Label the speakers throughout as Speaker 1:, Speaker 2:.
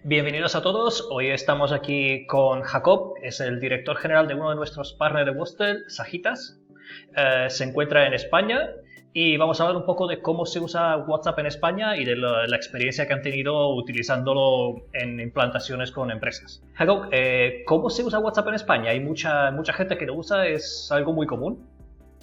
Speaker 1: Bienvenidos a todos. Hoy estamos aquí con Jacob, es el director general de uno de nuestros partners de Wostel, Sagitas. Se encuentra en España y vamos a hablar un poco de cómo se usa WhatsApp en España y de la experiencia que han tenido utilizándolo en implantaciones con empresas. Jacob, ¿cómo se usa WhatsApp en España? Hay mucha gente que lo usa, es algo muy común.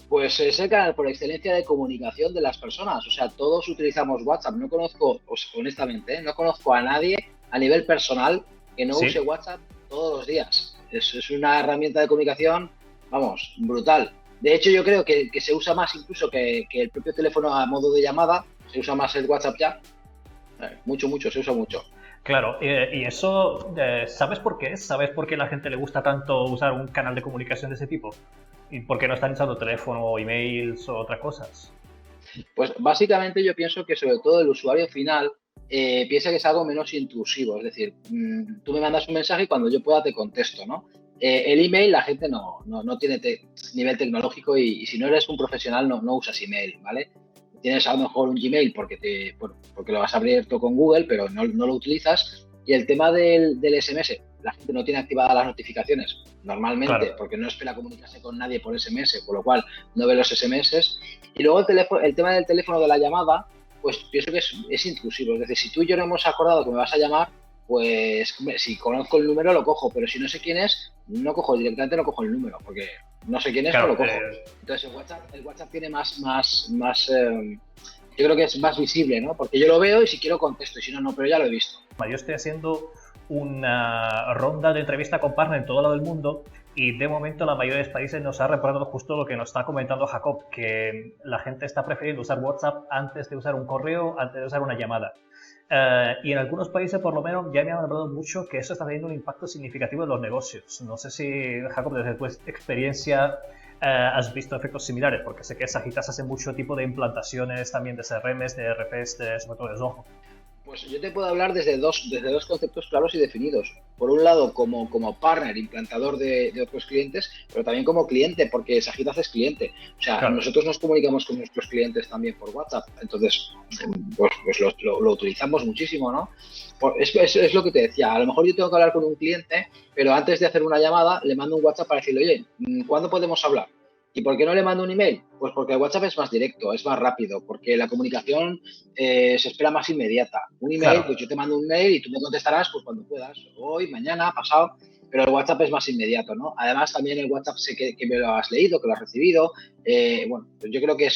Speaker 2: Pues es el canal por excelencia de comunicación de las personas. O sea, todos utilizamos WhatsApp. No conozco, honestamente, no conozco a nadie a nivel personal que no use
Speaker 1: Sí.
Speaker 2: WhatsApp todos los días. Es una herramienta de comunicación, vamos, brutal. De hecho, yo creo que se usa más incluso que el propio teléfono a modo de llamada. Se usa más el WhatsApp ya. Mucho, se usa mucho.
Speaker 1: Claro, y eso, ¿sabes por qué es? ¿Sabes por qué a la gente le gusta tanto usar un canal de comunicación de ese tipo? ¿Y por qué no están usando teléfono, emails o otras cosas?
Speaker 2: Pues básicamente yo pienso que sobre todo el usuario final piensa que es algo menos intrusivo. Es decir, tú me mandas un mensaje y cuando yo pueda te contesto, ¿no? El email la gente no tiene nivel tecnológico y si no eres un profesional no usas email, ¿vale? Tienes a lo mejor un Gmail porque lo has abierto con Google, pero no lo utilizas. Y el tema del SMS, la gente no tiene activadas las notificaciones normalmente
Speaker 1: Claro.
Speaker 2: porque no espera comunicarse con nadie por SMS, por lo cual no ve los SMS. Y luego el tema del teléfono de la llamada, pues pienso que es intrusivo. Es decir, si tú y yo no hemos acordado que me vas a llamar, pues si conozco el número lo cojo, pero si no sé quién es, no cojo directamente, no cojo el número, porque no sé quién es, no
Speaker 1: Claro,
Speaker 2: lo cojo. Entonces el WhatsApp tiene yo creo que es más visible, ¿no? Porque yo lo veo y si quiero contesto, y si no, no, pero ya lo he visto.
Speaker 1: yo estoy haciendo una ronda de entrevista con partner en todo lado del mundo y de momento la mayoría de los países nos ha reportado justo lo que nos está comentando Jacob, que la gente está prefiriendo usar WhatsApp antes de usar un correo, antes de usar una llamada. Y en algunos países, por lo menos, ya me han hablado mucho que eso está teniendo un impacto significativo en los negocios. No sé si, Jacob, desde tu experiencia has visto efectos similares, porque sé que Sagitas hace mucho tipo de implantaciones también de CRMs, de RPs, sobre todo de Zoho.
Speaker 2: Pues yo te puedo hablar desde dos conceptos claros y definidos. Por un lado, como partner, implantador de otros clientes, pero también como cliente, porque Sagitas es cliente. O sea,
Speaker 1: Claro.
Speaker 2: nosotros nos comunicamos con nuestros clientes también por WhatsApp. Entonces, pues lo utilizamos muchísimo, ¿no? Es lo que te decía. A lo mejor yo tengo que hablar con un cliente, pero antes de hacer una llamada, le mando un WhatsApp para decirle, oye, ¿cuándo podemos hablar? ¿Y por qué no le mando un email? Pues porque el WhatsApp es más directo, es más rápido, porque la comunicación se espera más inmediata. Un email,
Speaker 1: Claro.
Speaker 2: pues yo te mando un mail y tú me contestarás pues cuando puedas, hoy, mañana, pasado, pero el WhatsApp es más inmediato, ¿no? Además, también el WhatsApp sé que me lo has leído, que lo has recibido. Bueno, pues yo creo que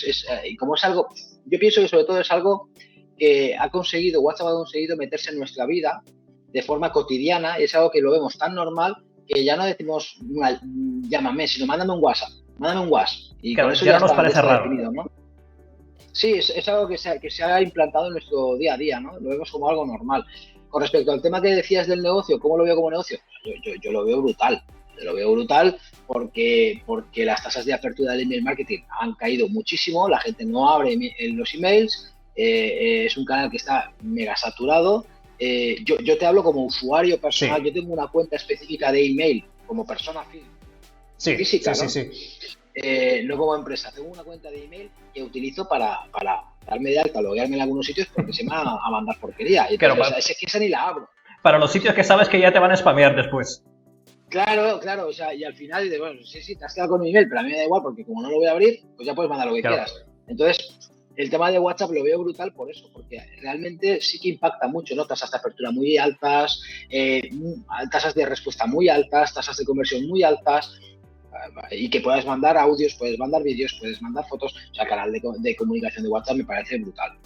Speaker 2: y como es algo, yo pienso que sobre todo es algo que WhatsApp ha conseguido meterse en nuestra vida de forma cotidiana y es algo que lo vemos tan normal que ya no decimos llámame, sino mándame un WhatsApp, mándame un WhatsApp. Y con
Speaker 1: Claro,
Speaker 2: eso
Speaker 1: ya
Speaker 2: ya
Speaker 1: no nos
Speaker 2: está
Speaker 1: parece raro.
Speaker 2: definido, ¿no? Sí, es algo que se ha implantado en nuestro día a día, ¿no? Lo vemos como algo normal. Con respecto al tema que decías del negocio, ¿cómo lo veo como negocio? Yo lo veo brutal. Lo veo brutal porque las tasas de apertura del email marketing han caído muchísimo, la gente no abre los emails, es un canal que está mega saturado. Yo te hablo como usuario personal, yo
Speaker 1: Sí,
Speaker 2: tengo una cuenta específica de email como persona
Speaker 1: sí, sí,
Speaker 2: física,
Speaker 1: sí,
Speaker 2: ¿no?
Speaker 1: sí.
Speaker 2: No como empresa. Tengo una cuenta de email que utilizo para darme de alta, loguearme en algunos sitios porque se me va a mandar porquería. Y
Speaker 1: Claro,
Speaker 2: entonces, es que esa ni la abro.
Speaker 1: para los sitios que sabes que ya te van a spamear después.
Speaker 2: Claro, o sea, y al final dices, bueno, sí, te has quedado con mi email, pero a mí me da igual porque como no lo voy a abrir, pues ya puedes mandar lo que
Speaker 1: Claro.
Speaker 2: quieras. Entonces, el tema de WhatsApp lo veo brutal por eso, porque realmente sí que impacta mucho, ¿no? Tasas de apertura muy altas, tasas de respuesta muy altas, tasas de conversión muy altas, y que puedas mandar audios, puedes mandar vídeos, puedes mandar fotos. O sea, el canal de comunicación de WhatsApp me parece brutal.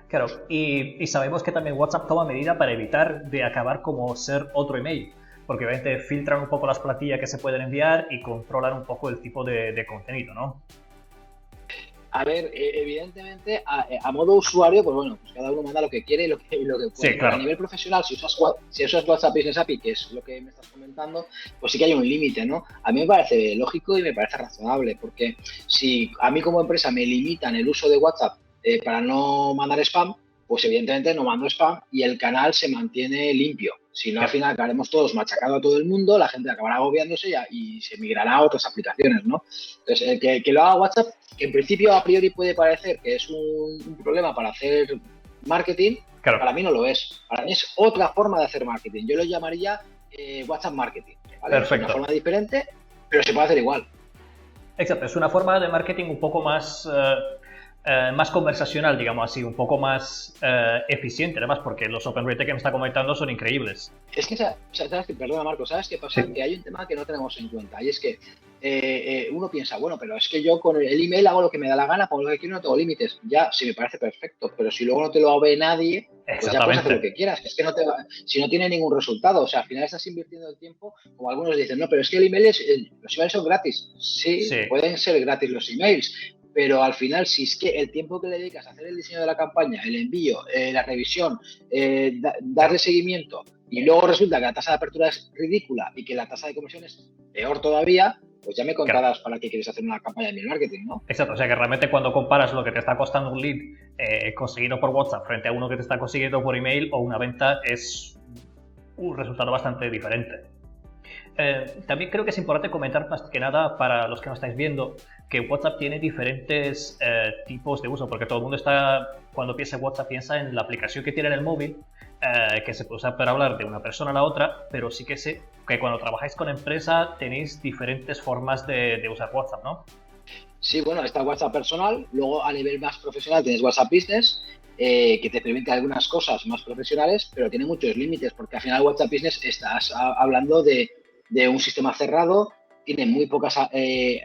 Speaker 1: Claro, y sabemos que también WhatsApp toma medida para evitar de acabar como ser otro email, porque obviamente filtran un poco las plantillas que se pueden enviar y controlan un poco el tipo de contenido, ¿no?
Speaker 2: A ver, evidentemente, a modo usuario, pues bueno, pues cada uno manda lo que quiere y lo que puede.
Speaker 1: Sí,
Speaker 2: Pero a
Speaker 1: claro.
Speaker 2: nivel profesional, si usas WhatsApp Business API, que es lo que me estás comentando, pues sí que hay un límite, ¿no? A mí me parece lógico y me parece razonable, porque si a mí como empresa me limitan el uso de WhatsApp para no mandar spam, pues evidentemente no mando spam y el canal se mantiene limpio. Si no, al
Speaker 1: Claro.
Speaker 2: final acabaremos todos machacando a todo el mundo, la gente acabará agobiándose y se migrará a otras aplicaciones, ¿no? Entonces, el que lo haga WhatsApp, que en principio a priori puede parecer que es un problema para hacer marketing,
Speaker 1: Claro.
Speaker 2: para mí no lo es. Para mí es otra forma de hacer marketing. Yo lo llamaría WhatsApp marketing, ¿vale? Es una
Speaker 1: Perfecto.
Speaker 2: forma diferente, pero se puede hacer igual.
Speaker 1: Exacto, es una forma de marketing un poco más conversacional, digamos así, un poco más eficiente, además, porque los open rate que me está comentando son increíbles.
Speaker 2: Es que, ¿sabes qué? Perdona, Marco, ¿sabes qué pasa?
Speaker 1: Sí.
Speaker 2: Que hay un tema que no tenemos en cuenta y es que uno piensa, bueno, pero es que yo con el email hago lo que me da la gana, pongo lo que quiero, no tengo límites. Ya, sí me parece perfecto, pero si luego no te lo ve nadie, pues ya puedes hacer lo que quieras. Es que no te va, si no tiene ningún resultado, o sea, al final estás invirtiendo el tiempo, como algunos dicen, no, pero es que los emails son gratis. Sí, pueden ser gratis los emails, pero al final, si es que el tiempo que le dedicas a hacer el diseño de la campaña, el envío, la revisión, darle seguimiento, y luego resulta que la tasa de apertura es ridícula y que la tasa de conversión es peor todavía, pues ya me contarás para qué quieres hacer una campaña de email marketing, ¿no?
Speaker 1: Exacto, o sea que realmente cuando comparas lo que te está costando un lead conseguido por WhatsApp frente a uno que te está consiguiendo por email o una venta, es un resultado bastante diferente. También creo que es importante comentar más que nada para los que nos estáis viendo que WhatsApp tiene diferentes tipos de uso, porque todo el mundo cuando piensa en WhatsApp piensa en la aplicación que tiene en el móvil, que se puede usar para hablar de una persona a la otra, pero sí que sé que cuando trabajáis con empresa tenéis diferentes formas de usar WhatsApp, ¿no?
Speaker 2: Sí, bueno, está WhatsApp personal, luego a nivel más profesional tienes WhatsApp Business, que te permite algunas cosas más profesionales, pero tiene muchos límites, porque al final WhatsApp Business estás hablando de un sistema cerrado, tiene muy pocas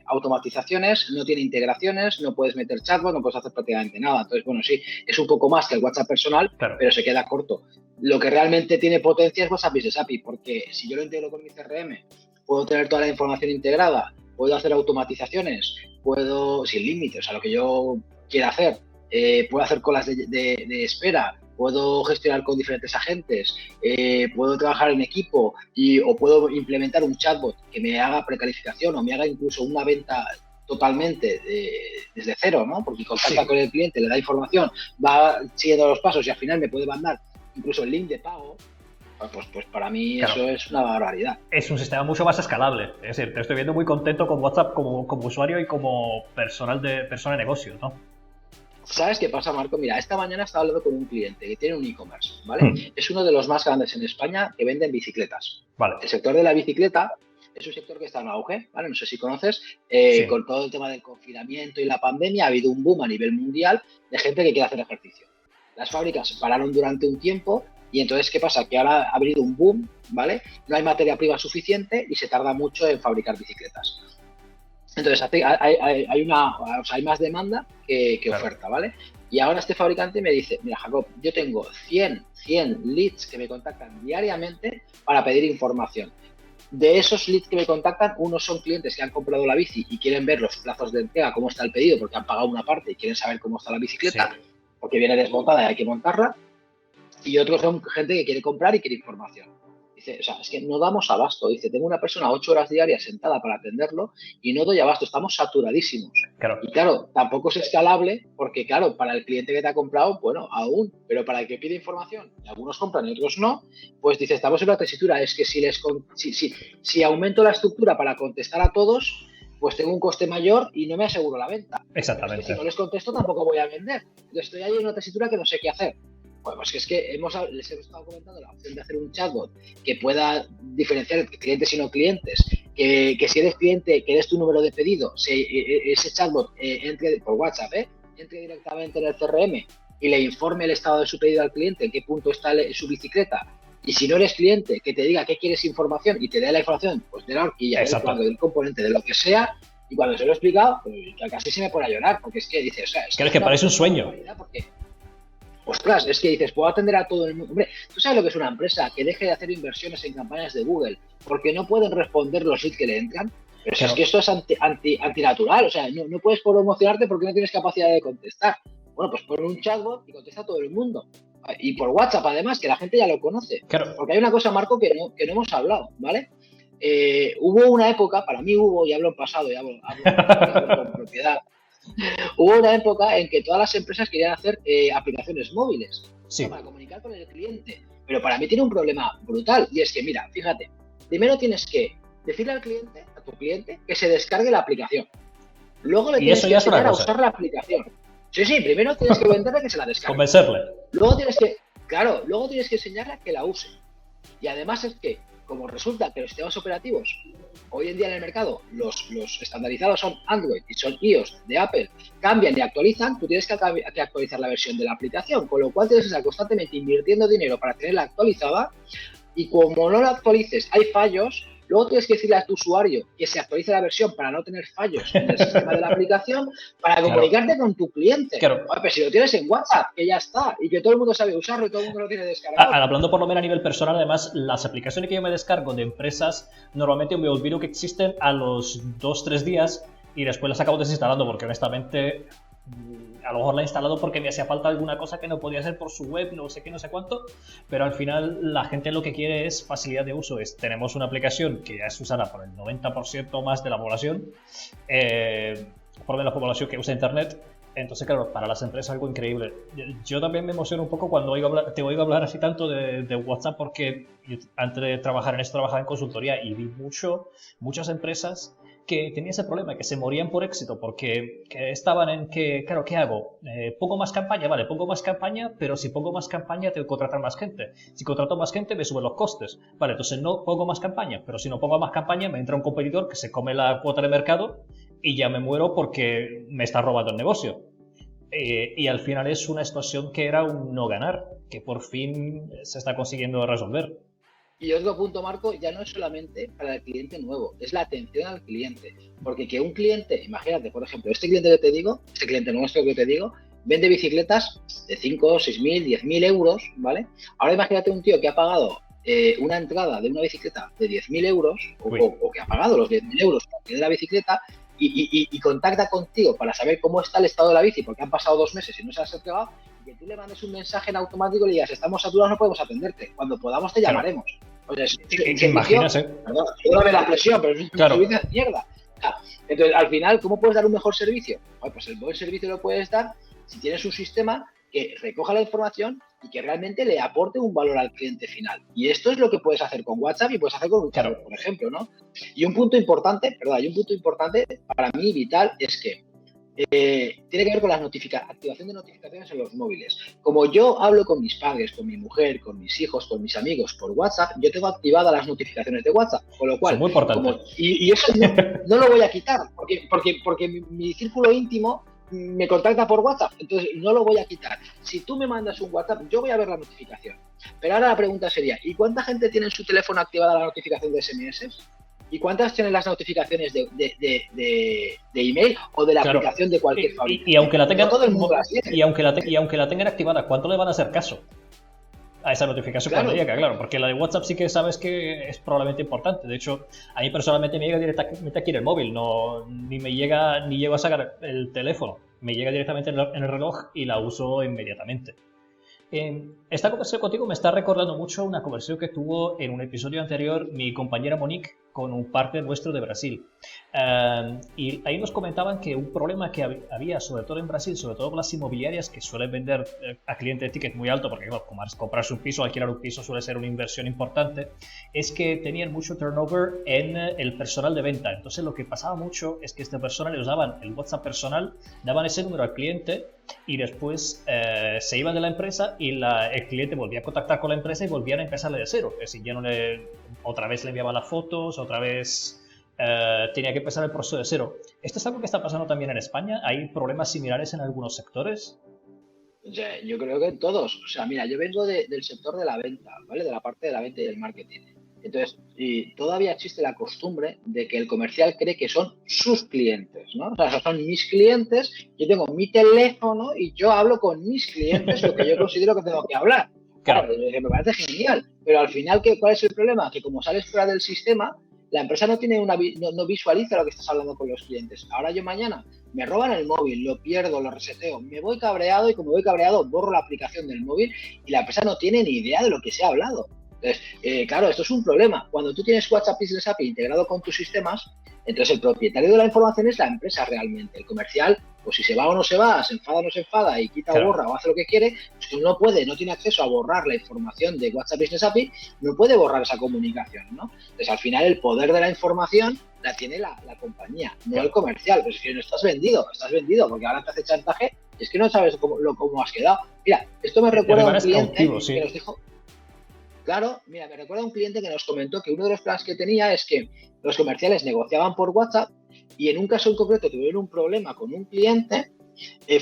Speaker 2: automatizaciones, no tiene integraciones, no puedes meter chatbot, no puedes hacer prácticamente nada. Entonces, bueno, sí, es un poco más que el WhatsApp personal, claro, pero se queda corto. Lo que realmente tiene potencia es WhatsApp Business API, porque si yo lo integro con mi CRM, puedo tener toda la información integrada, puedo hacer automatizaciones, puedo, sin límites, o sea, lo que yo quiera hacer, puedo hacer colas de espera, puedo gestionar con diferentes agentes, puedo trabajar en equipo o puedo implementar un chatbot que me haga precalificación o me haga incluso una venta totalmente desde cero, ¿no? Porque contacta con el cliente, le da información, va siguiendo los pasos y al final me puede mandar incluso el link de pago. Pues para mí eso es una barbaridad.
Speaker 1: Es un sistema mucho más escalable. Es decir, te estoy viendo muy contento con WhatsApp como usuario y como persona de negocios, ¿no?
Speaker 2: ¿Sabes qué pasa, Marco? Mira, esta mañana estaba hablando con un cliente que tiene un e-commerce, ¿vale? Es uno de los más grandes en España que venden bicicletas.
Speaker 1: Vale.
Speaker 2: El sector de la bicicleta es un sector que está en auge, ¿vale? No sé si conoces, con todo el tema del confinamiento y la pandemia ha habido un boom a nivel mundial de gente que quiere hacer ejercicio. Las fábricas pararon durante un tiempo y entonces, ¿qué pasa? Que ahora ha habido un boom, ¿vale? No hay materia prima suficiente y se tarda mucho en fabricar bicicletas. Entonces, hay más demanda que oferta, ¿vale? Y ahora este fabricante me dice, mira, Jacob, yo tengo 100 leads que me contactan diariamente para pedir información. De esos leads que me contactan, unos son clientes que han comprado la bici y quieren ver los plazos de entrega, cómo está el pedido, porque han pagado una parte y quieren saber cómo está la bicicleta, porque viene desmontada y hay que montarla. Y otros son gente que quiere comprar y quiere información. Dice, o sea, es que no damos abasto. Dice, tengo una persona 8 horas diarias sentada para atenderlo y no doy abasto, estamos saturadísimos. Claro. Y claro, tampoco es escalable porque, claro, para el cliente que te ha comprado, bueno, aún, pero para el que pide información, y algunos compran y otros no, pues dice, estamos en una tesitura, es que si aumento la estructura para contestar a todos, pues tengo un coste mayor y no me aseguro la venta.
Speaker 1: Exactamente.
Speaker 2: Es que si no les contesto, tampoco voy a vender. Entonces estoy ahí en una tesitura que no sé qué hacer. Pues es que les hemos estado comentando la opción de hacer un chatbot que pueda diferenciar entre clientes y no clientes, que si eres cliente, que des tu número de pedido, ese chatbot entre por WhatsApp, entre directamente en el CRM y le informe el estado de su pedido al cliente, en qué punto está su bicicleta. Y si no eres cliente, que te diga qué quieres información y te dé la información pues de la horquilla, del componente, de lo que sea. Y cuando se lo he explicado, pues casi se me pone a llorar, porque es que dices, o sea,
Speaker 1: es que parece un sueño.
Speaker 2: Ostras, es que dices, puedo atender a todo el mundo. Hombre, ¿tú sabes lo que es una empresa que deje de hacer inversiones en campañas de Google porque no pueden responder los leads que le entran? Pero es que esto es antinatural, o sea, no puedes promocionarte porque no tienes capacidad de contestar. Bueno, pues pon un chatbot y contesta a todo el mundo. Y por WhatsApp, además, que la gente ya lo conoce. Claro. Porque hay una cosa, Marco, que no hemos hablado, ¿vale? Hubo una época, para mí hubo, y hablo en pasado, y hablo con propiedad. Hubo una época en que todas las empresas querían hacer aplicaciones móviles para comunicar con el cliente. Pero para mí tiene un problema brutal y es que, mira, fíjate, primero tienes que decirle al cliente, a tu cliente, que se descargue la aplicación. Luego le tienes que enseñar a usar la aplicación. Sí, primero tienes que venderle que se la descargue.
Speaker 1: Convencerle.
Speaker 2: Luego tienes que enseñarle a que la use. Y además es que, como resulta que los sistemas operativos hoy en día en el mercado, los estandarizados son Android y son iOS de Apple, cambian y actualizan, tú tienes que actualizar la versión de la aplicación, con lo cual tienes que estar constantemente invirtiendo dinero para tenerla actualizada, y como no la actualices, hay fallos. Luego tienes que decirle a tu usuario que se actualice la versión para no tener fallos en el sistema de la aplicación, para comunicarte con tu cliente.
Speaker 1: Claro.
Speaker 2: Oye, pero si lo tienes en WhatsApp, que ya está, y que todo el mundo sabe usarlo y todo el mundo lo tiene descargado.
Speaker 1: Hablando por lo menos a nivel personal, además, las aplicaciones que yo me descargo de empresas, normalmente me olvido que existen a los 2-3 días y después las acabo desinstalando porque honestamente a lo mejor la he instalado porque me hacía falta alguna cosa que no podía hacer por su web, no sé qué, no sé cuánto, pero al final la gente lo que quiere es facilidad de uso. Tenemos una aplicación que ya es usada por el 90% más de la población, por de la población que usa internet. Entonces, claro, para las empresas algo increíble. Yo también me emociono un poco cuando te oigo hablar así tanto de WhatsApp, porque yo, antes de trabajar en esto, trabajaba en consultoría y vi muchas empresas que tenían ese problema, que se morían por éxito, porque que estaban en que, claro, ¿qué hago? ¿Pongo más campaña? Vale, pongo más campaña, pero si pongo más campaña tengo que contratar más gente. Si contrato más gente me suben los costes. Vale, entonces no pongo más campaña, pero si no pongo más campaña me entra un competidor que se come la cuota de mercado y ya me muero porque me está robando el negocio. Y al final es una situación que era un no ganar, que por fin se está consiguiendo resolver.
Speaker 2: Y otro punto, Marco, ya no es solamente para el cliente nuevo, es la atención al cliente. Porque que un cliente, imagínate, por ejemplo, este cliente nuestro que te digo, vende bicicletas de 5, 6.000, 10.000 euros, ¿vale? Ahora imagínate un tío que ha pagado una entrada de una bicicleta de 10.000 euros, o que ha pagado los 10.000 euros para tener la bicicleta, y contacta contigo para saber cómo está el estado de la bici, porque han pasado 2 meses y no se has entregado, y que tú le mandes un mensaje en automático y le digas, estamos saturados, no podemos atenderte, cuando podamos te llamaremos. O sea,
Speaker 1: imaginas,
Speaker 2: perdón, perdóname la presión, pero es un servicio de mierda. Entonces, al final, ¿cómo puedes dar un mejor servicio? Pues el buen servicio lo puedes dar si tienes un sistema que recoja la información y que realmente le aporte un valor al cliente final. Y esto es lo que puedes hacer con WhatsApp y puedes hacer con un chat, por ejemplo, ¿no? Y un punto importante para mí, vital, es que tiene que ver con la activación de notificaciones en los móviles. Como yo hablo con mis padres, con mi mujer, con mis hijos, con mis amigos por WhatsApp, yo tengo activadas las notificaciones de WhatsApp, con lo cual...
Speaker 1: Es muy importante.
Speaker 2: Y eso no lo voy a quitar, porque mi círculo íntimo me contacta por WhatsApp, entonces no lo voy a quitar. Si tú me mandas un WhatsApp, yo voy a ver la notificación. Pero ahora la pregunta sería, ¿y cuánta gente tiene en su teléfono activada la notificación de SMS? ¿Y cuántas tienen las notificaciones de email o de la aplicación de cualquier fabricante?
Speaker 1: Y aunque la tengan,
Speaker 2: todo el mundo las tiene.
Speaker 1: y aunque la tengan activada, ¿cuánto le van a hacer caso a esa notificación cuando llega? Claro, porque la de WhatsApp sí que sabes que es probablemente importante. De hecho, a mí personalmente me llega directamente aquí en el móvil, ni llego a sacar el teléfono. Me llega directamente en el reloj y la uso inmediatamente. Esta conversación contigo me está recordando mucho una conversación que tuvo en un episodio anterior mi compañera Monique con un partner nuestro de Brasil. Y ahí nos comentaban que un problema que había, sobre todo en Brasil, sobre todo con las inmobiliarias que suelen vender a clientes de ticket muy alto, porque bueno, comprarse un piso, alquilar un piso suele ser una inversión importante, es que tenían mucho turnover en el personal de venta. Entonces lo que pasaba mucho es que este personal le usaban el WhatsApp personal, daban ese número al cliente y después se iban de la empresa y el cliente volvía a contactar con la empresa y volvían a empezar de cero. Es decir, ya otra vez le enviaban las fotos, otra vez tenía que empezar el proceso de cero. ¿Esto es algo que está pasando también en España? ¿Hay problemas similares en algunos sectores?
Speaker 2: Yo creo que en todos. O sea, mira, yo vengo del sector de la venta, ¿vale? De la parte de la venta y del marketing. Entonces, y todavía existe la costumbre de que el comercial cree que son sus clientes, ¿no? O sea, son mis clientes, yo tengo mi teléfono y yo hablo con mis clientes lo que yo considero que tengo que hablar. Claro, me parece genial, pero al final, ¿cuál es el problema? Que como sales fuera del sistema, la empresa no visualiza lo que estás hablando con los clientes. Ahora yo mañana me roban el móvil, lo pierdo, lo reseteo, me voy cabreado y como voy cabreado borro la aplicación del móvil y la empresa no tiene ni idea de lo que se ha hablado. Entonces, claro, esto es un problema. Cuando tú tienes WhatsApp Business API integrado con tus sistemas, entonces el propietario de la información es la empresa realmente. El comercial, pues si se va o no se va, se enfada o no se enfada y quita o borra o hace lo que quiere, pues no tiene acceso a borrar la información de WhatsApp Business API, no puede borrar esa comunicación, ¿no? Entonces al final el poder de la información la tiene la compañía, no el comercial. Pues es que no estás vendido, porque ahora te hace chantaje y es que no sabes cómo has quedado. Mira, esto me recuerda a un cliente que nos dijo... Claro, mira, me recuerda a un cliente que nos comentó que uno de los planes que tenía es que los comerciales negociaban por WhatsApp y en un caso en concreto tuvieron un problema con un cliente,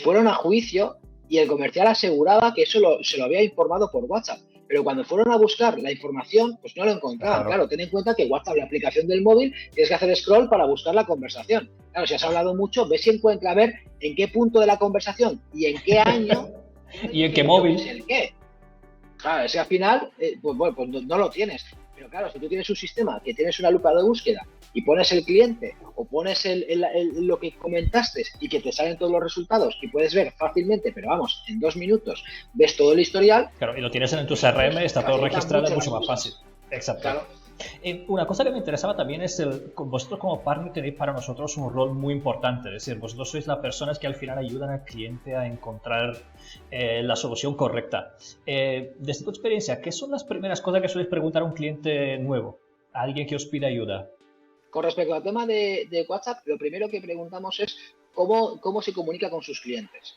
Speaker 2: fueron a juicio y el comercial aseguraba que eso se lo había informado por WhatsApp. Pero cuando fueron a buscar la información, pues no lo encontraban. Claro, ten en cuenta que WhatsApp, la aplicación del móvil, tienes que hacer scroll para buscar la conversación. Claro, si has hablado mucho, ves si encuentra a ver en qué punto de la conversación y en qué año
Speaker 1: y en qué móvil.
Speaker 2: Es el qué. Claro, es que al final, pues no lo tienes. Pero claro, si tú tienes un sistema que tienes una lupa de búsqueda y pones el cliente o pones lo que comentaste y que te salen todos los resultados y puedes ver fácilmente, pero vamos, en 2 minutos ves todo el historial.
Speaker 1: Claro, y lo tienes en tu CRM, está todo registrado, es mucho más fácil. Exacto.
Speaker 2: Claro.
Speaker 1: Una cosa que me interesaba también es vosotros como partner tenéis para nosotros un rol muy importante, es decir, vosotros sois las personas que al final ayudan al cliente a encontrar la solución correcta. Desde tu experiencia, ¿qué son las primeras cosas que sueles preguntar a un cliente nuevo, a alguien que os pide ayuda?
Speaker 2: Con respecto al tema de WhatsApp, lo primero que preguntamos es cómo se comunica con sus clientes.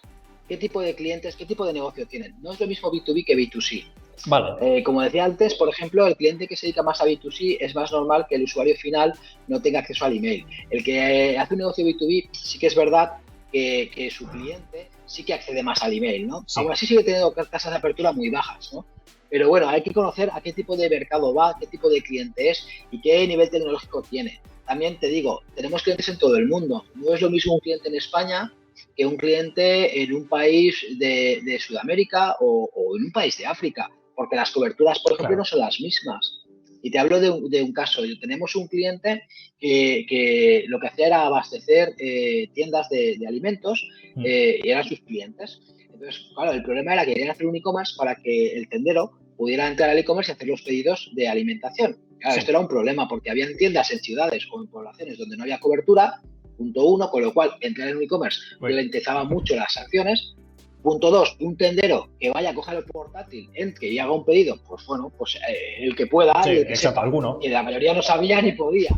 Speaker 2: ¿Qué tipo de clientes, qué tipo de negocio tienen? No es lo mismo B2B que B2C.
Speaker 1: Vale.
Speaker 2: Como decía antes, por ejemplo, el cliente que se dedica más a B2C es más normal que el usuario final no tenga acceso al email. El que hace un negocio B2B sí que es verdad que su cliente sí que accede más al email, ¿no? Sí. Aún así sigue teniendo tasas de apertura muy bajas, ¿no? Pero bueno, hay que conocer a qué tipo de mercado va, qué tipo de cliente es y qué nivel tecnológico tiene. También te digo, tenemos clientes en todo el mundo. No es lo mismo un cliente en España que un cliente en un país de Sudamérica o en un país de África, porque las coberturas, por ejemplo, no son las mismas. Y te hablo de un caso. Tenemos un cliente que lo que hacía era abastecer tiendas de alimentos y eran sus clientes. Entonces, claro, el problema era que querían hacer un e-commerce para que el tendero pudiera entrar al e-commerce y hacer los pedidos de alimentación. Claro, esto era un problema porque habían tiendas en ciudades o en poblaciones donde no había cobertura, punto 1, con lo cual entrar en un e-commerce ralentizaba mucho las acciones. Punto 2, un tendero que vaya a coger el portátil, que y haga un pedido, pues bueno, pues el que pueda,
Speaker 1: sí,
Speaker 2: el que
Speaker 1: sepa, alguno.
Speaker 2: Que la mayoría no sabía ni podía.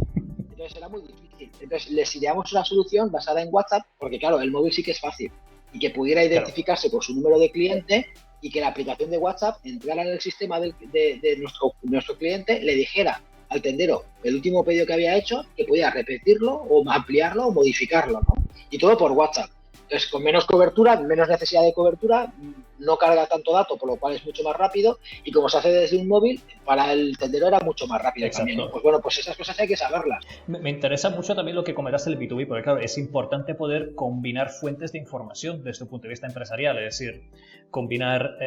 Speaker 2: Entonces era muy difícil. Entonces les ideamos una solución basada en WhatsApp, porque claro, el móvil sí que es fácil, y que pudiera identificarse con su número de cliente y que la aplicación de WhatsApp entrara en el sistema de nuestro cliente, le dijera al tendero el último pedido que había hecho, que podía repetirlo o ampliarlo o modificarlo, ¿no? Y todo por WhatsApp. Entonces, con menos cobertura, menos necesidad de cobertura, no carga tanto dato, por lo cual es mucho más rápido, y como se hace desde un móvil, para el tendero era mucho más rápido. Exacto. También. Pues bueno, pues esas cosas hay que saberlas.
Speaker 1: Me interesa mucho también lo que comentaste del B2B, porque claro, es importante poder combinar fuentes de información desde un punto de vista empresarial, es decir, combinar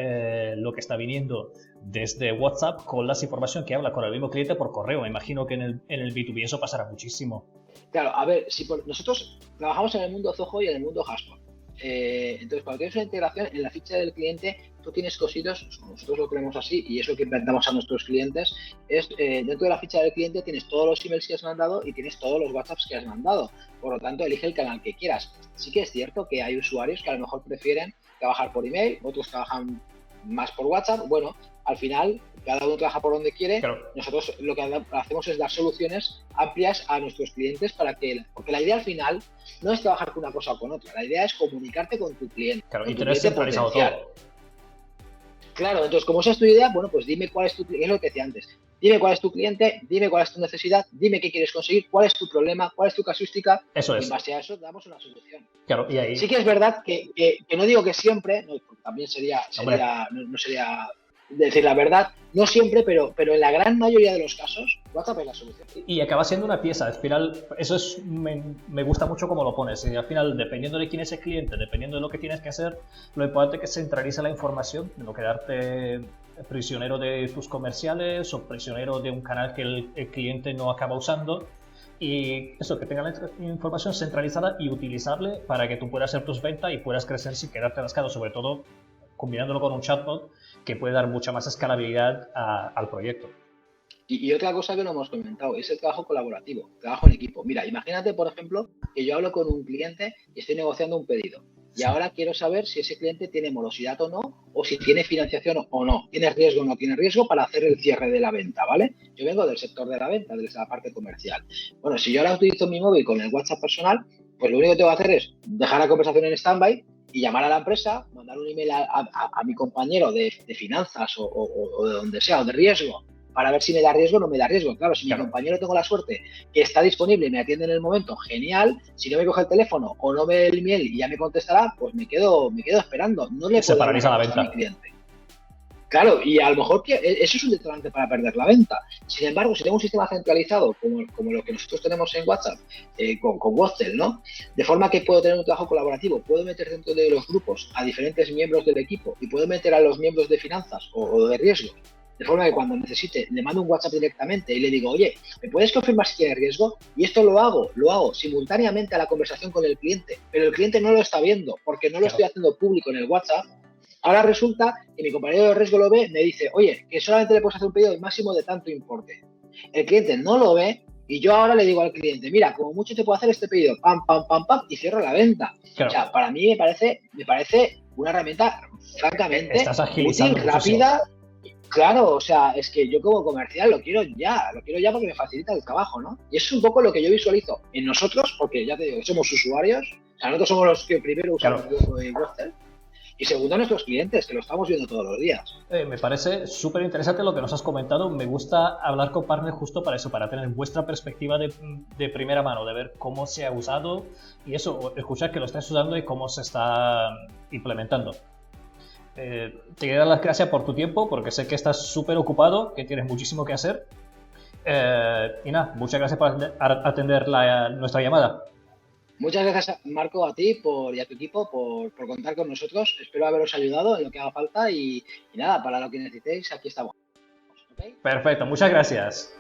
Speaker 1: lo que está viniendo desde WhatsApp con la información que habla con el mismo cliente por correo. Me imagino que en el B2B eso pasará muchísimo.
Speaker 2: Claro, a ver, nosotros trabajamos en el mundo Zoho y en el mundo HubSpot. Entonces, cuando tienes una integración, en la ficha del cliente tú tienes cosidos, nosotros lo creemos así y es lo que inventamos a nuestros clientes, es dentro de la ficha del cliente tienes todos los emails que has mandado y tienes todos los WhatsApps que has mandado. Por lo tanto, elige el canal que quieras. Sí que es cierto que hay usuarios que a lo mejor prefieren trabajar por email, otros trabajan más por WhatsApp. Bueno, al final cada uno trabaja por donde quiere. Claro. Nosotros lo que hacemos es dar soluciones amplias a nuestros clientes porque la idea al final no es trabajar con una cosa o con otra, la idea es comunicarte con tu cliente.
Speaker 1: Claro, y tener centralizado todo.
Speaker 2: Claro, entonces como esa es tu idea, bueno, pues dime cuál es tu cliente, es lo que decía antes. Dime cuál es tu cliente, dime cuál es tu necesidad, dime qué quieres conseguir, cuál es tu problema, cuál es tu casuística.
Speaker 1: Eso es.
Speaker 2: Y en base a eso damos una solución.
Speaker 1: Claro, y ahí...
Speaker 2: Sí que es verdad que no digo que siempre, no, también no sería decir la verdad, no siempre, pero en la gran mayoría de los casos, WhatsApp es la solución.
Speaker 1: Y acaba siendo una pieza, al final, eso es, me gusta mucho cómo lo pones, y al final, dependiendo de quién es el cliente, dependiendo de lo que tienes que hacer, lo importante es que centraliza la información, no quedarte prisionero de tus comerciales o prisionero de un canal que el cliente no acaba usando, y eso, que tenga la información centralizada y utilizable para que tú puedas hacer tus ventas y puedas crecer sin quedarte atascado, sobre todo combinándolo con un chatbot que puede dar mucha más escalabilidad al proyecto.
Speaker 2: Y otra cosa que no hemos comentado es el trabajo colaborativo, trabajo en equipo. Mira, imagínate, por ejemplo, que yo hablo con un cliente y estoy negociando un pedido. Y ahora quiero saber si ese cliente tiene morosidad o no, o si tiene financiación o no, tiene riesgo o no tiene riesgo para hacer el cierre de la venta, ¿vale? Yo vengo del sector de la venta, de la parte comercial. Bueno, si yo ahora utilizo mi móvil con el WhatsApp personal, pues lo único que tengo que hacer es dejar la conversación en stand-by y llamar a la empresa, mandar un email a mi compañero de finanzas o de donde sea, o de riesgo, para ver si me da riesgo o no me da riesgo. Claro, si mi compañero tengo la suerte que está disponible y me atiende en el momento, genial. Si no me coge el teléfono o no ve el email y ya me contestará, pues me quedo esperando. No le
Speaker 1: Se
Speaker 2: puedo dar
Speaker 1: paraliza la
Speaker 2: respuesta a mi
Speaker 1: venta.
Speaker 2: cliente. Claro, y a lo mejor que eso es un detonante para perder la venta. Sin embargo, si tengo un sistema centralizado como lo que nosotros tenemos en WhatsApp, con WhatsApp, ¿no? De forma que puedo tener un trabajo colaborativo, puedo meter dentro de los grupos a diferentes miembros del equipo y puedo meter a los miembros de finanzas o de riesgo. De forma que cuando necesite, le mando un WhatsApp directamente y le digo, oye, ¿me puedes confirmar si tiene riesgo? Y esto lo hago simultáneamente a la conversación con el cliente, pero el cliente no lo está viendo porque no lo estoy haciendo público en el WhatsApp. Ahora resulta que mi compañero de riesgo lo ve, me dice, oye, que solamente le puedes hacer un pedido de máximo de tanto importe. El cliente no lo ve y yo ahora le digo al cliente, mira, como mucho te puedo hacer este pedido, pam, pam, pam, pam, y cierro la venta. Claro. O sea, para mí me parece una herramienta francamente útil, rápida. Claro, o sea, es que yo como comercial lo quiero ya porque me facilita el trabajo, ¿no? Y eso es un poco lo que yo visualizo en nosotros, porque ya te digo, somos usuarios, o sea, nosotros somos los que primero usamos WhatsApp. Y segundo, a nuestros clientes, que lo estamos viendo todos los días.
Speaker 1: Me parece súper interesante lo que nos has comentado. Me gusta hablar con partners justo para eso, para tener vuestra perspectiva de primera mano, de ver cómo se ha usado y eso, escuchar que lo estáis usando y cómo se está implementando. Te quiero dar las gracias por tu tiempo, porque sé que estás súper ocupado, que tienes muchísimo que hacer. Y nada, muchas gracias por atender nuestra llamada.
Speaker 2: Muchas gracias, Marco, a ti y a tu equipo por contar con nosotros. Espero haberos ayudado en lo que haga falta y nada, para lo que necesitéis, aquí estamos.
Speaker 1: ¿Okay? Perfecto, muchas gracias.